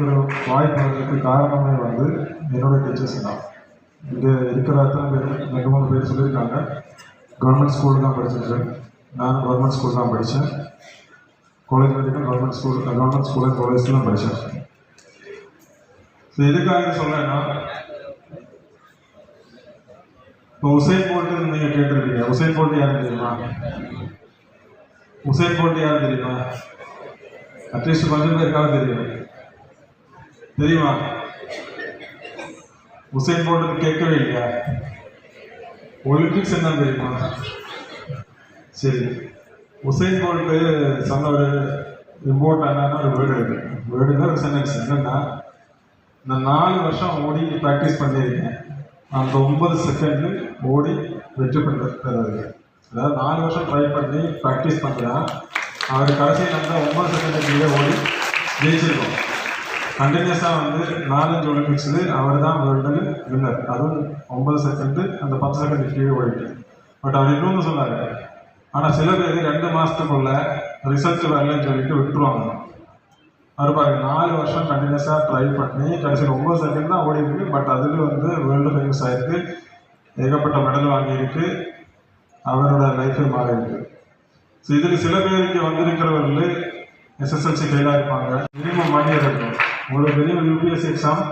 ஒரு வாய்ப்பு வந்ததுக்கு காரணமே வந்து என்னோட டீச்சர்ஸ் தான். இங்கே இருக்கிற அத்தனை பேர் 2-3 பேர் சொல்லியிருக்காங்க கவர்மெண்ட் ஸ்கூல் தான் படிச்சிருக்கேன். நானும் கவர்மெண்ட் ஸ்கூல் தான் படித்தேன். காலேஜ் வரைக்கும் கவர்மெண்ட் ஸ்கூல் அண்ட் காலேஜ் தான் படித்தேன். ஸோ எதுக்காக சொல்கிறேன்னா, இப்போ உசைன் போல்ட்டு நீங்கள் கேட்டிருக்கீங்க. உசைன் போல்ட்டு யாரும் தெரியுமா? உசைன் போல்ட்டு யாரும் தெரியுமா? அட்லீஸ்ட் கொஞ்சம் பேருக்காவது தெரியுமா? உசைன் போல்ட்டு கேட்கவே இல்லையா? ஒலிம்பிக்ஸ் என்ன தெரியுமா? சரி, உசைன் போல்ட்டு சொன்ன ஒரு இம்பார்ட்டண்டான ஒரு வேர்டு இருக்கு. வேர்டுனா ஒரு சென்டென்ஸ் என்னன்னா, நான் 4 வருஷம் ஓடி ப்ராக்டிஸ் பண்ணியிருக்கேன், அந்த 9 செகண்ட் ஓடி வெற்றி பெற்றது. அதாவது 4 வருஷம் ட்ரை பண்ணி ப்ராக்டிஸ் பண்ணுறேன், அவர் கடைசியில் அந்த 9 செகண்ட் கீழே ஓடி ஜெயிச்சிருக்கோம். கண்டினியூஸாக வந்து 4-5 ஒலிம்பிக்ஸு அவர் தான் வேர்ல்டு வின்னர். அதுவும் 9 செகண்டு அந்த 10 செகண்ட் கீழே ஓடிட்டு. பட் அவர் இன்னொன்று சொன்னார், ஆனால் சில பேர் 2 மாதத்துக்குள்ள ரிசல்ட் வரலன்னு சொல்லிட்டு விட்டுருவாங்க. அவர் பாருங்க 4 வருஷம் கண்டினியூஸாக ட்ரை பண்ணி கடைசியில் 9 செகண்ட் தான் ஓடி இருக்கு. பட் அதில் வந்து வேர்ல்டு ஃபேமஸ் ஆகிருக்கு, ஏகப்பட்ட மெடல் வாங்கியிருக்கு, அவரோட லைஃபே மாறி இருக்கு. ஸோ இதில் சில பேருக்கு வந்திருக்கிறவர்கள் எஸ்எஸ்எல்சி ஃபெயிலாக இருப்பாங்க. மினிமம் 1 இயர் இருக்கும். உங்களுக்கு தெரியும், யூபிஎஸ்சி எக்ஸாம்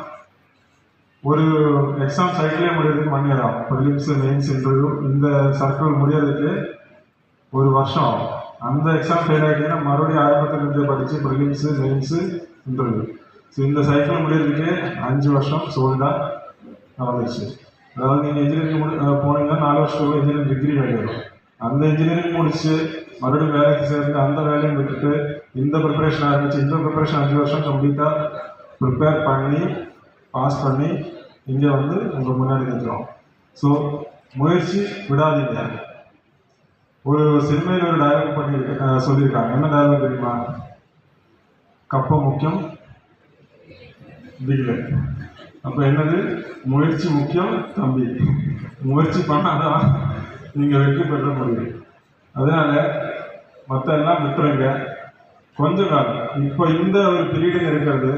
ஒரு எக்ஸாம் சைக்கிளே முடியறதுக்கு 1 இயர் ஆகும். ப்ரிலிம்ஸ், மெயின்ஸ், இன்டர்வியூ இந்த சர்க்கிள் முடியறதுக்கு 1 வருஷம் ஆகும். அந்த எக்ஸாம் ஃபெயில் ஆகிட்டீங்கன்னா மறுபடியும் ஆரம்பத்திலிருந்து படித்து ப்ரிலிம்ஸு, மெயின்ஸு, இன்டர்வியூ. ஸோ இந்த சைக்கிள் முடியறதுக்கு 5 வருஷம் சோல்டாக வந்துடுச்சு. அதாவது நீங்கள் இன்ஜினியரிங் போனீங்கன்னா 4 வருஷத்துக்குள்ள இன்ஜினியரிங் டிகிரி வேலை வரும். அந்த இன்ஜினியரிங் முடிச்சு மறுபடியும் வேலைக்கு சேர்ந்து அந்த வேலையும் விட்டுட்டு இந்த ப்ரிப்பரேஷன் ஆரம்பிச்சு இந்த ப்ரிப்பரேஷன் 5 வருஷம் கம்ப்ளீட்டாக ப்ரிப்பேர் பண்ணி பாஸ் பண்ணி இங்கே வந்து உங்கள் முன்னாடி நிற்கிறோம். ஸோ முயற்சி விடாதீங்க. ஒரு சினிமையில் ஒரு டயலாக் பண்ணி சொல்லியிருக்காங்க. என்ன டயலாக் தெரியுமா? கப்பம் முக்கியம், பிகில். அப்போ என்னது? முயற்சி முக்கியம் தம்பி. முயற்சி பண்ணாதான் நீங்கள் வெற்றி பெற முடியும். அதனால மற்ற எல்லாம் விட்டுருங்க. கொஞ்ச காலம் இப்போ இந்த ஒரு பீரியடுங்க இருக்கிறது